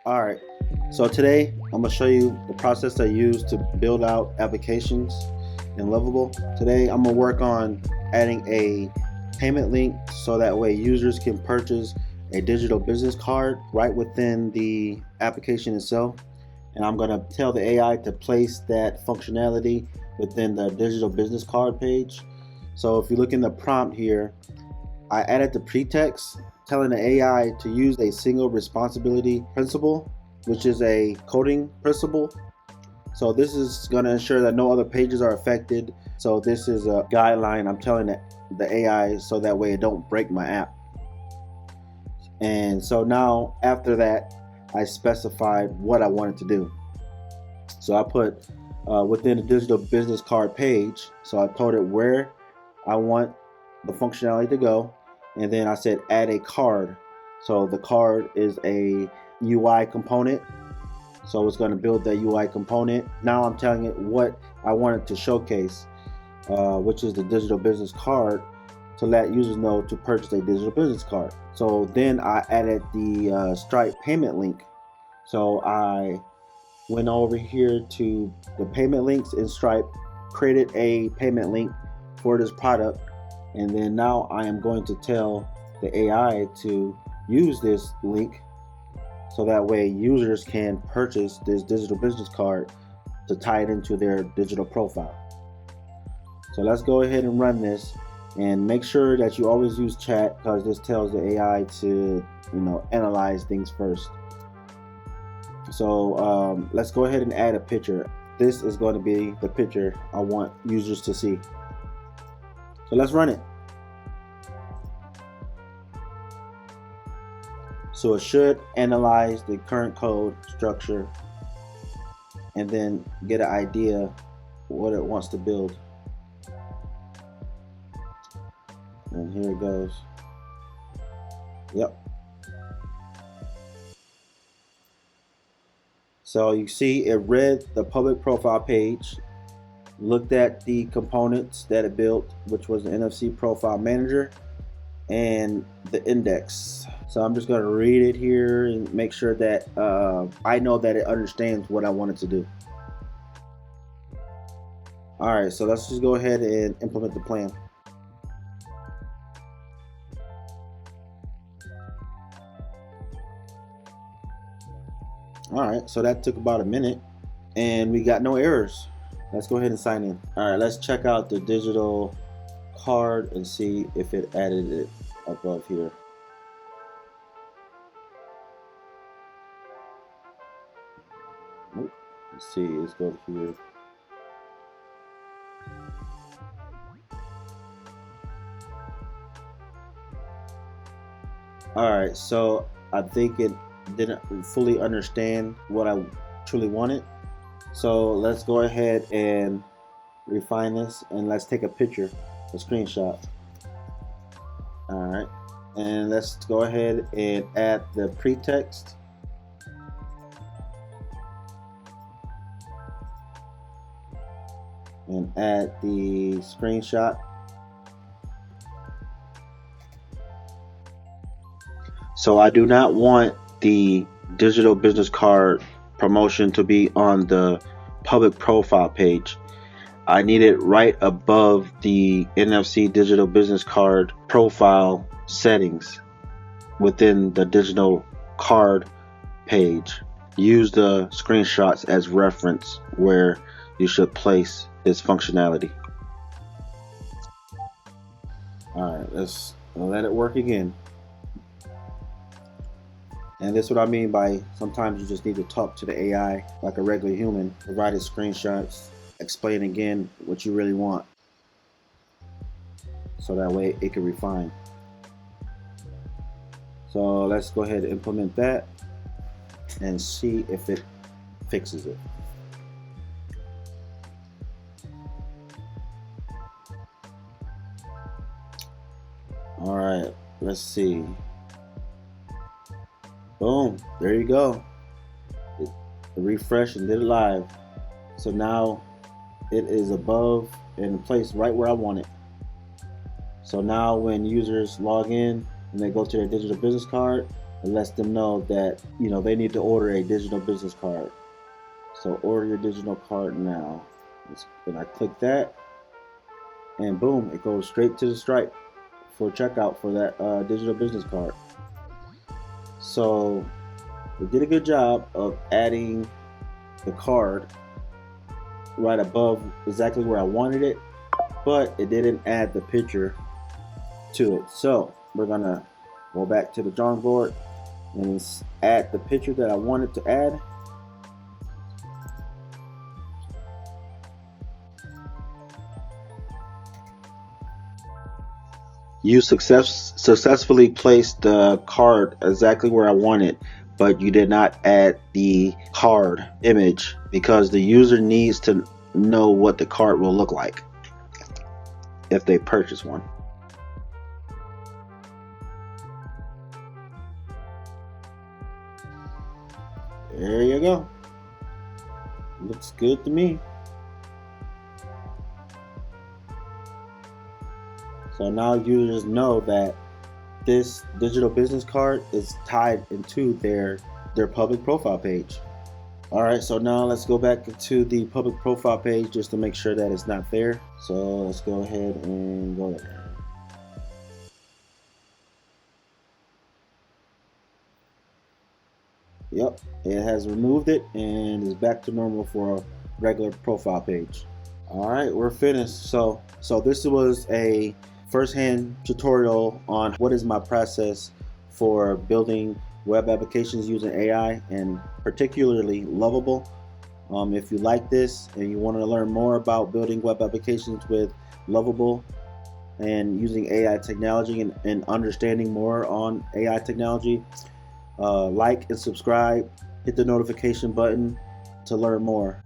Alright, so today I'm going to show you the process I use to build out applications in Lovable. Today I'm going to work on adding a payment link so that way users can purchase a digital business card right within the application itself. And I'm going to tell the AI to place that functionality within the digital business card page. So if you look in the prompt here, I added the pretext telling the AI to use a single responsibility principle, which is a coding principle. So this is going to ensure that no other pages are affected. So this is a guideline I'm telling the AI so that way it don't break my app. And so now after that, I specified what I wanted to do. So I put within the digital business card page, so I told it where I want the functionality to go, and then I said add a card. So the card is a UI component, so it's going to build that UI component. Now I'm telling it what I wanted to showcase, which is the digital business card, to let users know to purchase a digital business card. So then I added the Stripe payment link. So I went over here to the payment links in Stripe, created a payment link for this product, and then now I am going to tell the AI to use this link so that way users can purchase this digital business card to tie it into their digital profile. So let's go ahead and run this, and make sure that you always use chat, because this tells the AI to analyze things first. So let's go ahead and add a picture. This is going to be the picture I want users to see. So let's run it. So it should analyze the current code structure and then get an idea what it wants to build. And here it goes. Yep. So you see it read the public profile page, looked at the components that it built, which was the NFC profile manager and the index. So I'm just going to read it here and make sure that I know that it understands what I wanted to do. Alright, so let's just go ahead and implement the plan. Alright, so that took about a minute and we got no errors. Let's go ahead and sign in. Alright, let's check out the digital card and see if it added it above here. Nope. Let's see, let's go here. Alright, so I think it didn't fully understand what I truly wanted. So let's go ahead and refine this, and let's take a picture, a screenshot. Alright, and let's go ahead and add the pretext. And add the screenshot. So I do not want the digital business card promotion to be on the public profile page. I need it right above the NFC digital business card profile settings within the digital card page. Use the screenshots as reference where you should place this functionality. Alright, let's let it work again. And this is what I mean by sometimes you just need to talk to the AI like a regular human, provide it screenshots, explain again what you really want, so that way it can refine. So let's go ahead and implement that and see if it fixes it. Alright, let's see. Boom, there you go. It refreshed and did it live. So now it is above and placed right where I want it. So now when users log in and they go to their digital business card, it lets them know that they need to order a digital business card. So order your digital card now. And I click that, and boom, it goes straight to the Stripe for checkout for that digital business card. So they did a good job of adding the card right above exactly where I wanted it, but it didn't add the picture to it. So we're gonna go back to the drawing board and add the picture that I wanted to add. You successfully placed the card exactly where I wanted, but you did not add the card image because the user needs to know what the card will look like if they purchase one. There you go. Looks good to me. So now users know that this digital business card is tied into their public profile page. All right, so now let's go back to the public profile page just to make sure that it's not there. So let's go ahead and go there. Yep, it has removed it and is back to normal for a regular profile page. All right, we're finished. So this was a first-hand tutorial on what is my process for building web applications using AI, and particularly Lovable. If you like this and you want to learn more about building web applications with Lovable and using AI technology and understanding more on AI technology, like and subscribe, hit the notification button to learn more.